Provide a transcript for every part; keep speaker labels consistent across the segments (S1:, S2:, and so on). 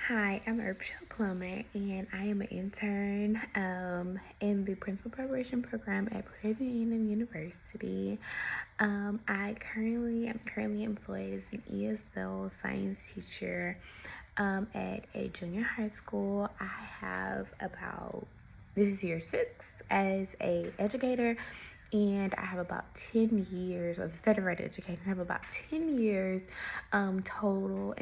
S1: Hi, I'm Herbshot Plummer, and I am an intern in the Principal Preparation Program at Prairie A&M University. I'm currently employed as an ESL science teacher at a junior high school. I have about this is year 6 as a educator, and I have about 10 years as a certified educator. I have about 10 years total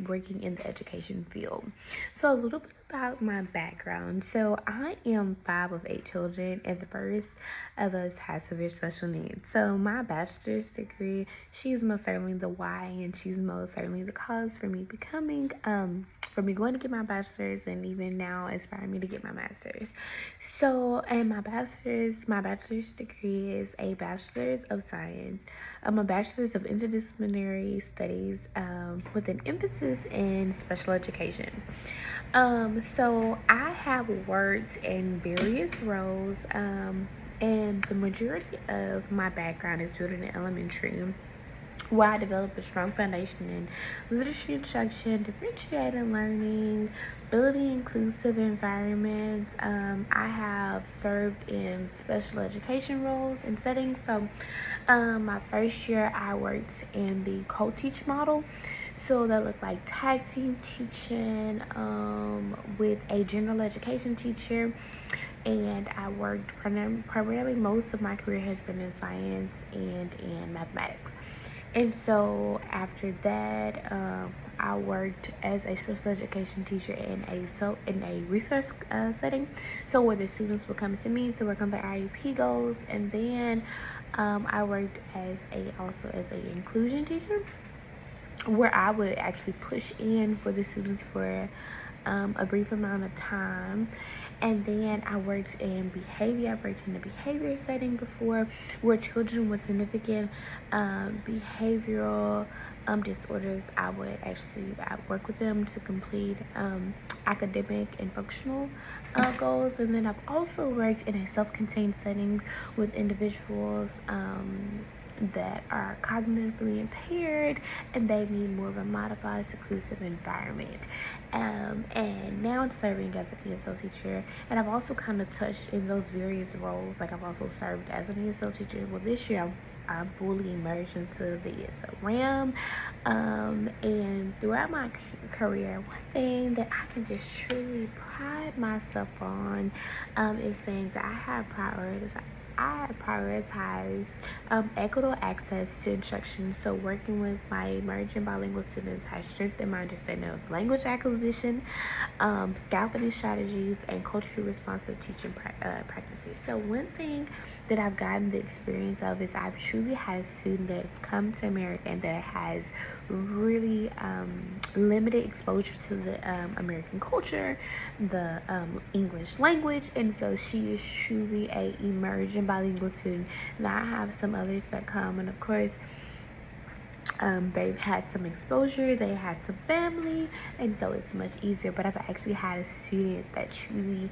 S1: working in the education field. So a little bit about my background. So I am 5 of 8 children, and the first of us has severe special needs. So my bachelor's degree, she's most certainly the why, and she's most certainly the cause for me for me going to get my bachelor's, and even now inspiring me to get my master's. So, and my bachelor's degree is a bachelor's of science. I'm a bachelor's of interdisciplinary studies with an emphasis in special education. So I have worked in various roles, and the majority of my background is built in elementary, where I developed a strong foundation in literacy instruction, differentiated learning, building inclusive environments. I have served in special education roles and settings. So, my first year, I worked in the co-teach model. So that looked like tag team teaching with a general education teacher, and I worked primarily. Most of my career has been in science and in mathematics. And so after that, I worked as a special education teacher in a research setting, so where the students would come to me to work on their IEP goals, and then I worked also as a inclusion teacher, where I would actually push in for the students for a brief amount of time. And then I worked in behavior. I worked in the behavior setting before, where children with significant behavioral disorders, I work with them to complete academic and functional goals. And then I've also worked in a self-contained setting with individuals that are cognitively impaired, and they need more of a modified, seclusive environment. And now I'm serving as an ESL teacher, and I've also kind of touched in those various roles. Like, I've also served as an ESL teacher. Well, this year I'm fully immersed into the ESL realm. And throughout my career, one thing that I can just truly pride myself on is saying that I prioritize equitable access to instruction. So, working with my emerging bilingual students has strengthened my understanding of language acquisition, scaffolding strategies, and culturally responsive teaching practices. So, one thing that I've gotten the experience of is I've truly had a student that's come to America and that has really limited exposure to the American culture, the English language, and so she is truly a emerging bilingual student. Now I have some others that come, and of course they've had some exposure, they had some family, and so it's much easier. But I've actually had a student that truly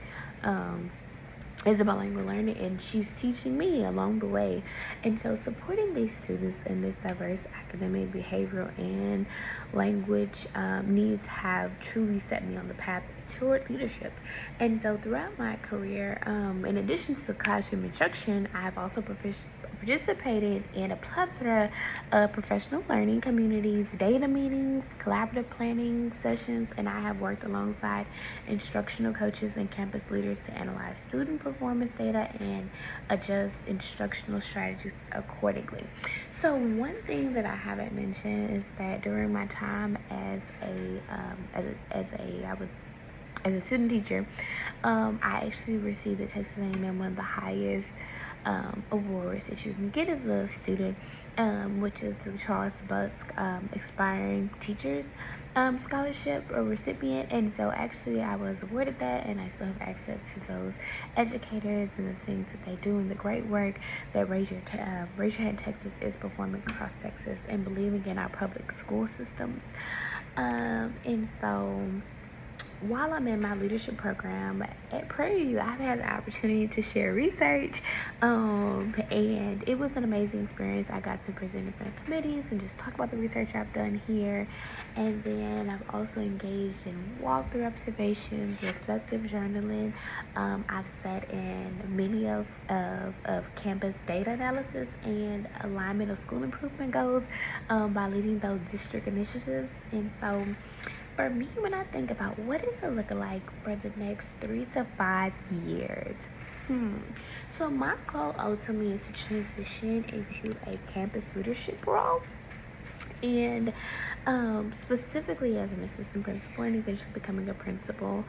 S1: is a bilingual learner, and she's teaching me along the way. And so supporting these students in this diverse academic, behavioral, and language needs have truly set me on the path toward leadership. And so throughout my career, in addition to classroom instruction, I've also participated in a plethora of professional learning communities, data meetings, collaborative planning sessions, and I have worked alongside instructional coaches and campus leaders to analyze student performance data and adjust instructional strategies accordingly. So one thing that I haven't mentioned is that during my time as a student teacher, I actually received at Texas A&M one of the highest awards that you can get as a student, which is the Charles Busk Aspiring Teachers Scholarship or recipient. And so actually I was awarded that, and I still have access to those educators and the things that they do and the great work that Raise Your Hand Texas is performing across Texas and believing in our public school systems. And so while I'm in my leadership program at Prairie View, I've had the opportunity to share research, and it was an amazing experience. I got to present in front of committees and just talk about the research I've done here. And then I've also engaged in walkthrough observations, reflective journaling. I've sat in many of campus data analysis and alignment of school improvement goals by leading those district initiatives. And so for me, when I think about what does it look like for the next 3 to 5 years, so my goal ultimately is to transition into a campus leadership role, and specifically as an assistant principal and eventually becoming a principal.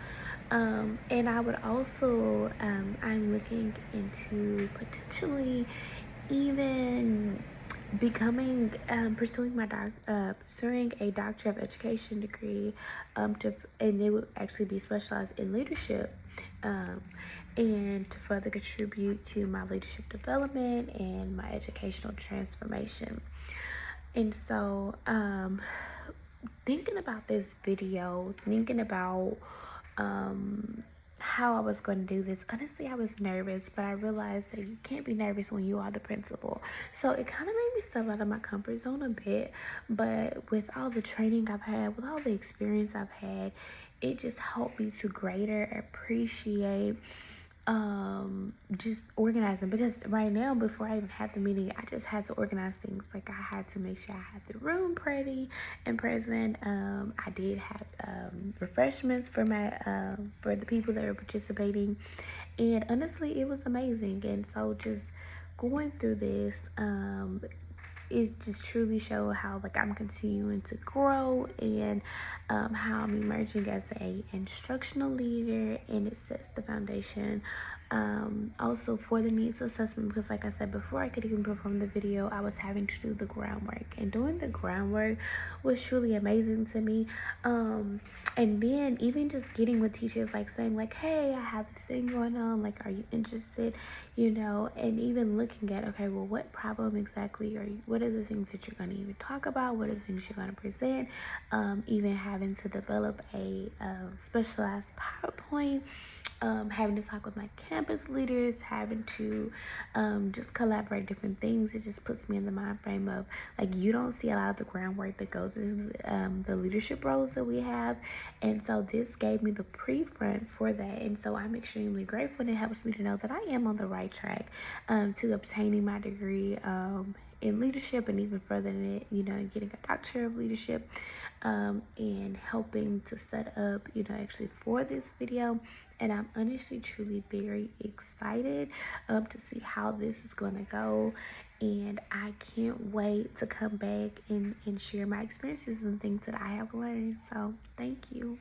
S1: And I would also, I'm looking into potentially even becoming pursuing a doctor of education degree, and it would actually be specialized in leadership, um, and to further contribute to my leadership development and my educational transformation. And so, thinking about this video, thinking about how I was going to do this, honestly, I was nervous, but I realized that you can't be nervous when you are the principal. So it kind of made me step out of my comfort zone a bit. But with all the training I've had, with all the experience I've had, it just helped me to greater appreciate just organizing, because right now, before I even had the meeting, I just had to organize things. Like, I had to make sure I had the room pretty and present. I did have refreshments for my for the people that were participating, and honestly, it was amazing. And so just going through this, it just truly show how like I'm continuing to grow, and how I'm emerging as a instructional leader, and it sets the foundation also for the needs assessment, because like I said, before I could even perform the video, I was having to do the groundwork, and doing the groundwork was truly amazing to me. And then even just getting with teachers, like saying like, hey, I have this thing going on, like, are you interested, and even looking at, okay, well, what problem exactly are you, what are the things that you're going to even talk about, what are the things you're going to present, even having to develop a specialized PowerPoint, having to talk with my campus leaders, having to just collaborate different things. It just puts me in the mind frame of like, you don't see a lot of the groundwork that goes into the leadership roles that we have. And so this gave me the pre-front for that. And so I'm extremely grateful, and it helps me to know that I am on the right track to obtaining my degree in leadership, and even further than it, getting a doctorate of leadership, and helping to set up, actually for this video. And I'm honestly, truly very excited to see how this is going to go. And I can't wait to come back and share my experiences and things that I have learned. So thank you.